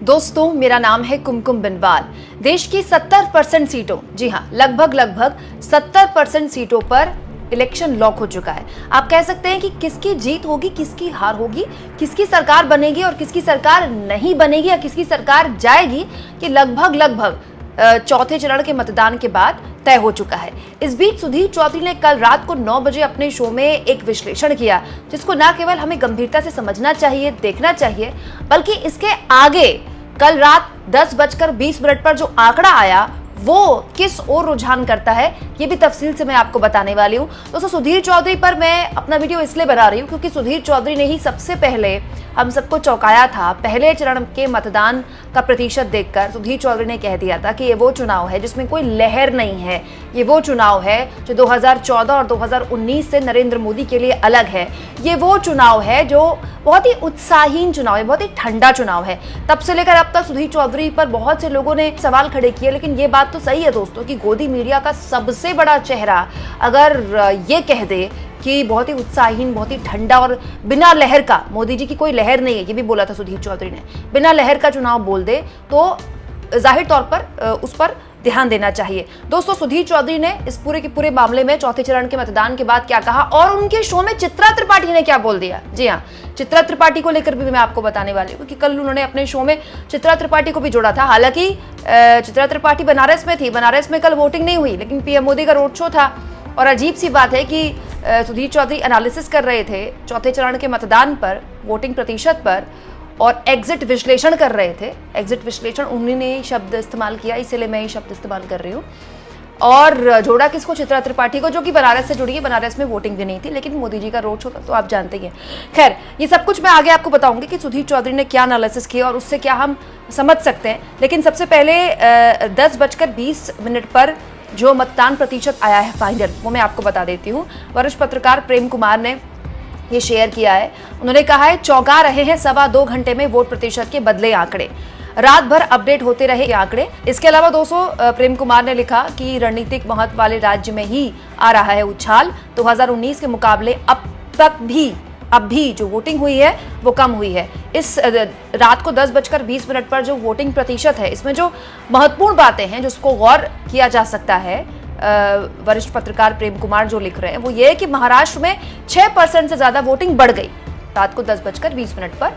दोस्तों, मेरा नाम है कुमकुम बिनवाल। देश की 70% सीटों, जी हाँ, लगभग 70% सीटों पर इलेक्शन लॉक हो चुका है। आप कह सकते हैं कि किसकी जीत होगी, किसकी हार होगी, किसकी सरकार बनेगी और किसकी सरकार नहीं बनेगी या किसकी सरकार जाएगी, कि लगभग चौथे चरण के मतदान के बाद तय हो चुका है। इस बीच सुधीर चौधरी ने कल रात को 9 बजे अपने शो में एक विश्लेषण किया, जिसको न केवल हमें गंभीरता से समझना चाहिए, देखना चाहिए, बल्कि इसके आगे कल रात 10:20 पर जो आंकड़ा आया वो किस ओर रुझान करता है, ये भी तफसील से मैं आपको बताने वाली हूँ। दोस्तों, सुधीर चौधरी पर मैं अपना वीडियो इसलिए बना रही हूँ क्योंकि सुधीर चौधरी ने ही सबसे पहले हम सबको चौंकाया था। पहले चरण के मतदान का प्रतिशत देखकर सुधीर चौधरी ने कह दिया था कि ये वो चुनाव है जिसमें कोई लहर नहीं है, ये वो चुनाव है जो 2014 और 2019 से नरेंद्र मोदी के लिए अलग है, ये वो चुनाव है जो बहुत ही उत्साहीन चुनाव है, बहुत ही ठंडा चुनाव है। तब से लेकर अब तक सुधीर चौधरी पर बहुत से लोगों ने सवाल खड़े किए, लेकिन ये बात तो सही है दोस्तों कि गोदी मीडिया का सबसे बड़ा चेहरा अगर ये कह दे कि बहुत ही उत्साहीन, बहुत ही ठंडा और बिना लहर का, मोदी जी की कोई लहर नहीं है, ये भी बोला था सुधीर चौधरी ने, बिना लहर का चुनाव बोल दे तो जाहिर तौर पर उस पर ध्यान देना चाहिए। दोस्तों, सुधीर चौधरी ने इस पूरे के पूरे मामले में चौथे चरण के मतदान के बाद क्या कहा और उनके शो में चित्रा त्रिपाठी ने क्या बोल दिया, जी हाँ, चित्रा त्रिपाठी को लेकर भी मैं आपको बताने वाली हूँ कि कल उन्होंने अपने शो में चित्रा त्रिपाठी को भी जोड़ा था। हालांकि चित्रा त्रिपाठी बनारस में थी, बनारस में कल वोटिंग नहीं हुई, लेकिन पीएम मोदी का रोड शो था। और अजीब सी बात है कि सुधीर चौधरी एनालिसिस कर रहे थे चौथे चरण के मतदान पर, वोटिंग प्रतिशत पर, और एग्जिट विश्लेषण कर रहे थे। एग्जिट विश्लेषण उन्होंने ही शब्द इस्तेमाल किया, इसलिए मैं ही शब्द इस्तेमाल कर रही हूँ। और जोड़ा किसको? चित्रा त्रिपाठी को, जो कि बनारस से जुड़ी है। बनारस में वोटिंग भी नहीं थी, लेकिन मोदी जी का रोड शो था तो आप जानते ही हैं। खैर, ये सब कुछ मैं आगे आपको बताऊंगी कि सुधीर चौधरी ने क्या एनालिसिस किया और उससे क्या हम समझ सकते हैं। लेकिन सबसे पहले 10:20 पर जो मतदान प्रतिशत आया है फाइनल, वो मैं आपको बता देती हूँ। वरिष्ठ पत्रकार प्रेम कुमार ने ये शेयर किया है। उन्होंने कहा है, चौंका रहे हैं 2.25 घंटे में वोट प्रतिशत के बदले आंकड़े, रात भर अपडेट होते रहे ये आंकड़े। इसके अलावा दोस्तों, प्रेम कुमार ने लिखा कि रणनीतिक महत्व वाले राज्य में ही आ रहा है उछाल। 2019 के मुकाबले अब भी जो वोटिंग हुई है वो कम हुई है। इस रात को 10:20 पर जो वोटिंग प्रतिशत है, इसमें जो महत्वपूर्ण बातें हैं जिसको गौर किया जा सकता है, वरिष्ठ पत्रकार प्रेम कुमार जो लिख रहे हैं, वो ये है कि महाराष्ट्र में 6% से ज्यादा वोटिंग बढ़ गई रात को 10:20 पर।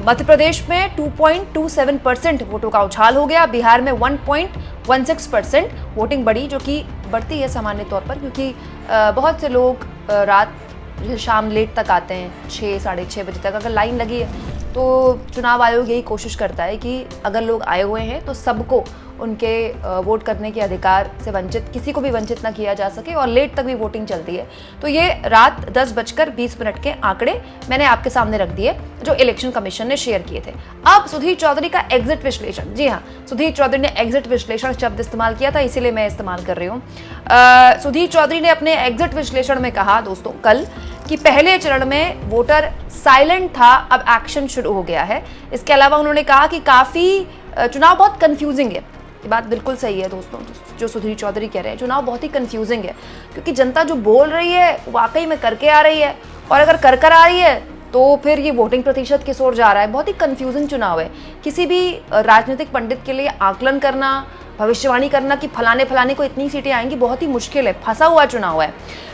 मध्य प्रदेश में 2.27% वोटों का उछाल हो गया। बिहार में 1.16% वोटिंग बढ़ी, जो कि बढ़ती है सामान्य तौर पर, क्योंकि बहुत से लोग रात शाम लेट तक आते हैं, 6 साढ़े 6 बजे तक। अगर लाइन लगी है तो चुनाव आयोग यही कोशिश करता है कि अगर लोग आए हुए हैं तो सबको उनके वोट करने के अधिकार से वंचित, किसी को भी वंचित ना किया जा सके, और लेट तक भी वोटिंग चलती है। तो ये रात 10:20 के आंकड़े मैंने आपके सामने रख दिए जो इलेक्शन कमीशन ने शेयर किए थे। अब सुधीर चौधरी का एग्जिट विश्लेषण, जी हाँ, सुधीर चौधरी ने एग्जिट विश्लेषण शब्द इस्तेमाल किया था, इसीलिए मैं इस्तेमाल कर रही हूँ। सुधीर चौधरी ने अपने एग्जिट विश्लेषण में कहा दोस्तों कल कि पहले चरण में वोटर साइलेंट था, अब एक्शन शुरू हो गया है। इसके अलावा उन्होंने कहा कि काफी चुनाव बहुत कंफ्यूजिंग है। ये बात बिल्कुल सही है दोस्तों, जो सुधीर चौधरी कह रहे हैं, चुनाव बहुत ही कंफ्यूजिंग है, क्योंकि जनता जो बोल रही है वाकई में करके आ रही है, और अगर कर आ रही है तो फिर ये वोटिंग प्रतिशत किस ओर जा रहा है। बहुत ही कंफ्यूजिंग चुनाव है। किसी भी राजनीतिक पंडित के लिए आकलन करना, भविष्यवाणी करना कि फलाने को इतनी सीटें आएंगी, बहुत ही मुश्किल है। फंसा हुआ चुनाव है।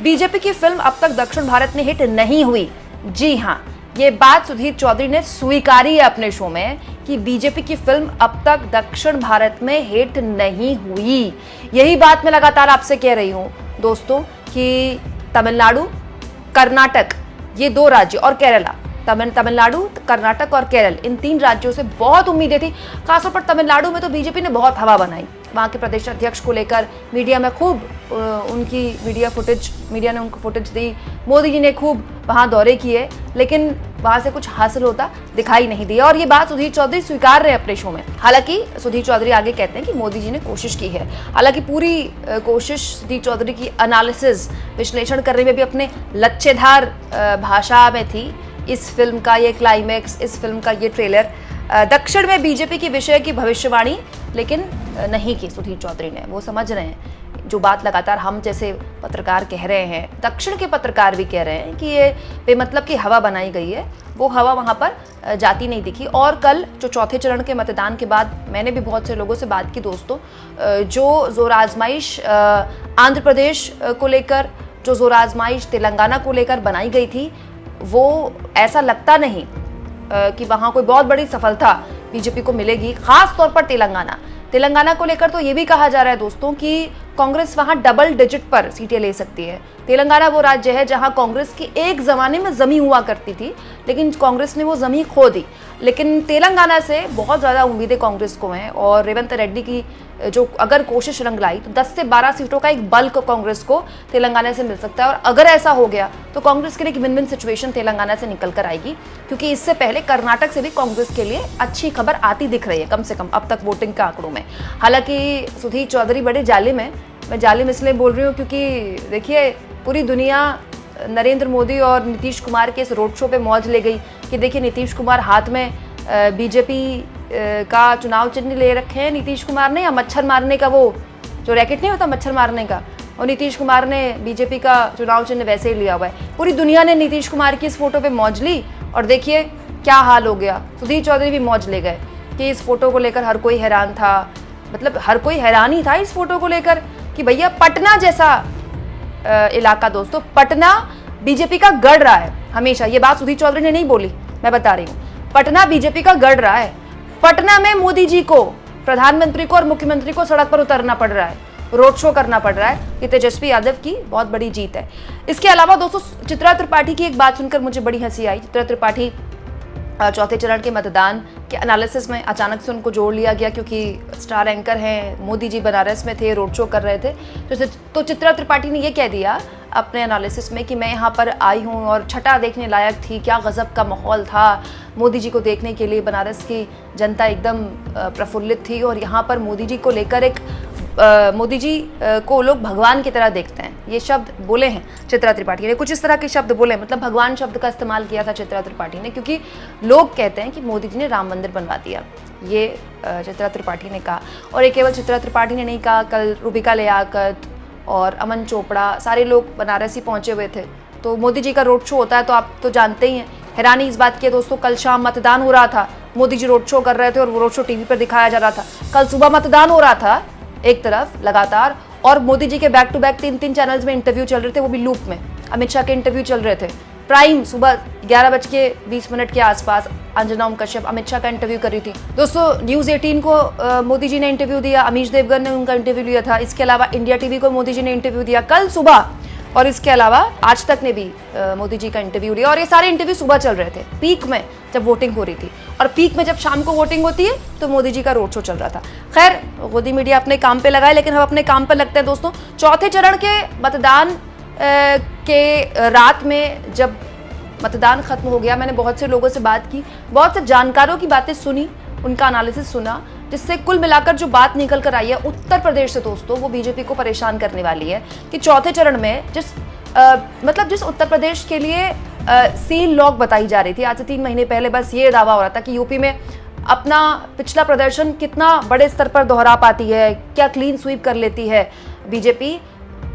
बीजेपी की फिल्म अब तक दक्षिण भारत में हिट नहीं हुई, जी हाँ, ये बात सुधीर चौधरी ने स्वीकारी है अपने शो में कि बीजेपी की फिल्म अब तक दक्षिण भारत में हिट नहीं हुई। यही बात मैं लगातार आपसे कह रही हूं दोस्तों कि तमिलनाडु, कर्नाटक, ये 2 राज्य, और केरला, तमिलनाडु, कर्नाटक और केरल, इन 3 राज्यों से बहुत उम्मीदें थी। खासतौर पर तमिलनाडु में तो बीजेपी ने बहुत हवा बनाई। वहाँ के प्रदेश अध्यक्ष को लेकर मीडिया में खूब उनकी मीडिया ने उनको फुटेज दी। मोदी जी ने खूब वहाँ दौरे किए, लेकिन वहाँ से कुछ हासिल होता दिखाई नहीं दिया, और ये बात सुधीर चौधरी स्वीकार रहे अपने शो में। हालांकि सुधीर चौधरी आगे कहते हैं कि मोदी जी ने कोशिश की है। हालांकि पूरी कोशिश सुधीर चौधरी की एनालिसिस, विश्लेषण करने में भी अपने लच्छेदार भाषा में थी। इस फिल्म का ये क्लाइमेक्स, इस फिल्म का ये ट्रेलर, दक्षिण में बीजेपी की विषय की भविष्यवाणी लेकिन नहीं की सुधीर चौधरी ने। वो समझ रहे हैं जो बात लगातार हम जैसे पत्रकार कह रहे हैं, दक्षिण के पत्रकार भी कह रहे हैं कि ये बेमतलब की हवा बनाई गई है, वो हवा वहाँ पर जाती नहीं दिखी। और कल जो चौथे चरण के मतदान के बाद मैंने भी बहुत से लोगों से बात की दोस्तों, जो जोर आजमाइश आंध्र प्रदेश को लेकर, जो जोर आजमाइश तेलंगाना को लेकर बनाई गई थी, वो ऐसा लगता नहीं कि वहाँ कोई बहुत बड़ी सफलता बीजेपी को मिलेगी। खास तौर पर तेलंगाना को लेकर तो ये भी कहा जा रहा है दोस्तों कि कांग्रेस वहां डबल डिजिट पर सीटें ले सकती है। तेलंगाना वो राज्य है जहां कांग्रेस की एक जमाने में जमी हुआ करती थी, लेकिन कांग्रेस ने वो जमी खो दी। लेकिन तेलंगाना से बहुत ज़्यादा उम्मीदें कांग्रेस को हैं और रेवंत रेड्डी की जो अगर कोशिश रंग लाई तो 10 से 12 सीटों का एक बल्क कांग्रेस को तेलंगाना से मिल सकता है। और अगर ऐसा हो गया तो कांग्रेस के लिए एक विन विन सिचुएशन तेलंगाना से निकल कर आएगी, क्योंकि इससे पहले कर्नाटक से भी कांग्रेस के लिए अच्छी खबर आती दिख रही है, कम से कम अब तक वोटिंग के आंकड़ों में। हालांकि सुधीर चौधरी बड़े जालिम है, मैं जालिम इसलिए बोल रही हूँ क्योंकि देखिए पूरी दुनिया नरेंद्र मोदी और नीतीश कुमार के इस रोड शो पे मौज ले गई कि देखिए नीतीश कुमार हाथ में बीजेपी का चुनाव चिन्ह ले रखे हैं नीतीश कुमार ने, या मच्छर मारने का वो जो रैकेट नहीं होता मच्छर मारने का, और नीतीश कुमार ने बीजेपी का चुनाव चिन्ह वैसे ही लिया हुआ है। पूरी दुनिया ने नीतीश कुमार की इस फोटो पे मौज ली और देखिए क्या हाल हो गया। सुधीर चौधरी भी मौज ले गए कि इस फोटो को लेकर हर कोई हैरान था, मतलब हर कोई हैरान ही था इस फोटो को लेकर कि भैया पटना जैसा इलाका दोस्तों, पटना बीजेपी का गढ़ रहा है हमेशा। ये बात सुधीर चौधरी ने नहीं बोली, मैं बता रही हूँ, पटना बीजेपी का गढ़ रहा है। पटना में मोदी जी को, प्रधानमंत्री को और मुख्यमंत्री को सड़क पर उतरना पड़ रहा है, रोड शो करना पड़ रहा है। ये तेजस्वी यादव की बहुत बड़ी जीत है। इसके अलावा दोस्तों चित्रा त्रिपाठी की एक बात सुनकर मुझे बड़ी हंसी आई। चित्रा त्रिपाठी चौथे चरण के मतदान के एनालिसिस में अचानक से उनको जोड़ लिया गया क्योंकि स्टार एंकर हैं, मोदी जी बनारस में थे, रोड शो कर रहे थे। तो चित्रा त्रिपाठी ने ये कह दिया अपने एनालिसिस में कि मैं यहाँ पर आई हूँ और छठा देखने लायक थी, क्या गजब का माहौल था, मोदी जी को देखने के लिए बनारस की जनता एकदम प्रफुल्लित थी और यहाँ पर मोदी जी को लेकर एक मोदी जी को लोग भगवान की तरह देखते हैं। ये शब्द बोले हैं चित्रा त्रिपाठी ने, कुछ इस तरह के शब्द बोले, मतलब भगवान शब्द का इस्तेमाल किया था चित्रा त्रिपाठी ने, क्योंकि लोग कहते हैं कि मोदी जी ने राम मंदिर बनवा दिया, ये चित्रा त्रिपाठी ने कहा। और ये केवल चित्रा त्रिपाठी ने नहीं कहा, कल रूबिका लियाकत और अमन चोपड़ा सारे लोग बनारस ही पहुंचे हुए थे। तो मोदी जी का रोड शो होता है तो आप तो जानते ही हैं। हैरानी इस बात की है दोस्तों, कल शाम मतदान हो रहा था, मोदी जी रोड शो कर रहे थे और वो रोड शो टीवी पर दिखाया जा रहा था। कल सुबह मतदान हो रहा था एक तरफ लगातार, और मोदी जी के बैक टू बैक 3 चैनल्स में इंटरव्यू चल रहे थे, वो भी लूप में। अमित शाह के इंटरव्यू चल रहे थे प्राइम, सुबह 11:20 के आसपास अंजना ओम कश्यप अमित शाह का इंटरव्यू कर रही थी दोस्तों। न्यूज़ 18 को मोदी जी ने इंटरव्यू दिया, अमीश देवगन ने उनका इंटरव्यू लिया था। इसके अलावा इंडिया टीवी को मोदी जी ने इंटरव्यू दिया कल सुबह, और इसके अलावा आज तक ने भी मोदी जी का इंटरव्यू लिया। और ये सारे इंटरव्यू सुबह चल रहे थे, पीक में जब वोटिंग हो रही थी, और पीक में जब शाम को वोटिंग होती है तो मोदी जी का रोड शो चल रहा था। खैर मोदी मीडिया अपने काम पे लगाए, लेकिन हम अपने काम पर लगते हैं दोस्तों। चौथे चरण के मतदान के रात में जब मतदान खत्म हो गया, मैंने बहुत से लोगों से बात की, बहुत से जानकारों की बातें सुनी, उनका एनालिसिस सुना, जिससे कुल मिलाकर जो बात निकल कर आई है उत्तर प्रदेश से दोस्तों, वो बीजेपी को परेशान करने वाली है कि चौथे चरण में जिस उत्तर प्रदेश के लिए सील लॉक बताई जा रही थी आज से 3 महीने पहले, बस ये दावा हो रहा था कि यूपी में अपना पिछला प्रदर्शन कितना बड़े स्तर पर दोहरा पाती है, क्या क्लीन स्वीप कर लेती है बीजेपी।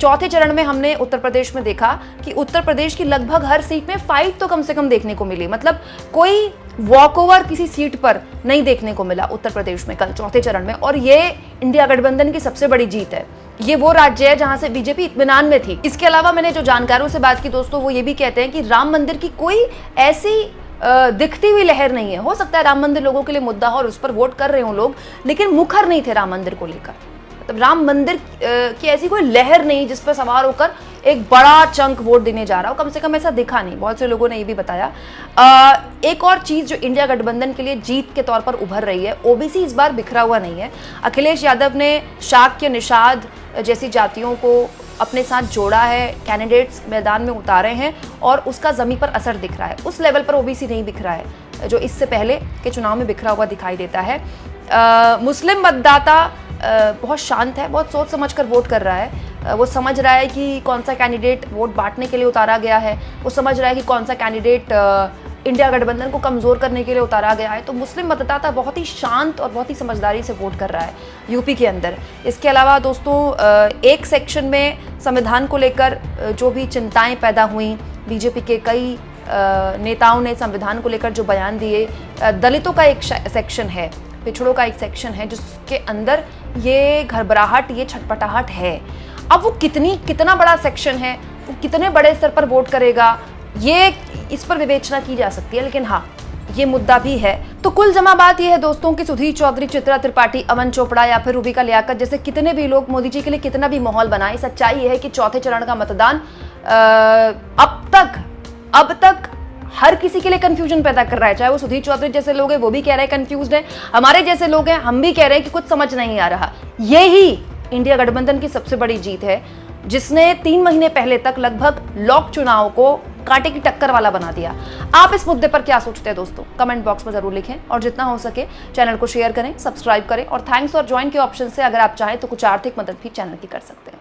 चौथे चरण में हमने उत्तर प्रदेश में देखा कि उत्तर प्रदेश की लगभग हर सीट में फाइट तो कम से कम देखने को मिली, मतलब कोई वॉकओवर किसी सीट पर नहीं देखने को मिला उत्तर प्रदेश में कल चौथे चरण में। और ये इंडिया गठबंधन की सबसे बड़ी जीत है। ये वो राज्य है जहां से बीजेपी इत्मीनान में थी। इसके अलावा मैंने जो जानकारों से बात की दोस्तों, वो ये भी कहते हैं कि राम मंदिर की कोई ऐसी दिखती हुई लहर नहीं है। हो सकता है राम मंदिर लोगों के लिए मुद्दा हो और उस पर वोट कर रहे हो लोग, लेकिन मुखर नहीं थे राम मंदिर को लेकर। मतलब राम मंदिर की ऐसी कोई लहर नहीं जिस पर सवार होकर एक बड़ा चंक वोट देने जा रहा हो, कम से कम ऐसा दिखा नहीं। बहुत से लोगों ने ये भी बताया। एक और चीज जो इंडिया गठबंधन के लिए जीत के तौर पर उभर रही है, ओबीसी इस बार बिखरा हुआ नहीं है। अखिलेश यादव ने शाक्य, निषाद जैसी जातियों को अपने साथ जोड़ा है, कैंडिडेट्स मैदान में उतारे हैं और उसका जमीन पर असर दिख रहा है। उस लेवल पर ओबीसी नहीं बिखरा है जो इससे पहले के चुनाव में बिखरा हुआ दिखाई देता है। मुस्लिम मतदाता बहुत शांत है, बहुत सोच समझ कर वोट कर रहा है। वो समझ रहा है कि कौन सा कैंडिडेट वोट बांटने के लिए उतारा गया है, वो समझ रहा है कि कौन सा कैंडिडेट इंडिया गठबंधन को कमज़ोर करने के लिए उतारा गया है, तो मुस्लिम मतदाता बहुत ही शांत और बहुत ही समझदारी से वोट कर रहा है यूपी के अंदर। इसके अलावा दोस्तों एक सेक्शन में संविधान को लेकर जो भी चिंताएं पैदा हुई, बीजेपी के कई नेताओं ने संविधान को लेकर जो बयान दिए, दलितों का एक सेक्शन है, पिछड़ों का एक सेक्शन है जिसके अंदर ये घबराहट, ये छटपटाहट है। अब वो कितना बड़ा सेक्शन है, वो कितने बड़े स्तर पर वोट करेगा, ये इस पर विवेचना की जा सकती है, लेकिन हाँ ये मुद्दा भी है। तो कुल जमा बात यह है दोस्तों कि सुधीर चौधरी, चित्रा त्रिपाठी, अमन चोपड़ा या फिर रूबिका लियाकत जैसे कितने भी लोग मोदी जी के लिए कितना भी माहौल बनाए, सच्चाई यह है कि चौथे चरण का मतदान अब तक हर किसी के लिए कंफ्यूजन पैदा कर रहा है। चाहे वो सुधीर चौधरी जैसे लोग हैं, वो भी कह रहे हैं कंफ्यूज्ड है, हमारे जैसे लोग हैं, हम भी कह रहे हैं कि कुछ समझ नहीं आ रहा। यही इंडिया गठबंधन की सबसे बड़ी जीत है, जिसने 3 महीने पहले तक लगभग लॉक चुनाव को कांटे की टक्कर वाला बना दिया। आप इस मुद्दे पर क्या सोचते हैं दोस्तों? कमेंट बॉक्स में जरूर लिखें और जितना हो सके चैनल को शेयर करें, सब्सक्राइब करें और थैंक्स और ज्वाइन के ऑप्शन से अगर आप चाहें तो कुछ आर्थिक मदद भी चैनल की कर सकते हैं।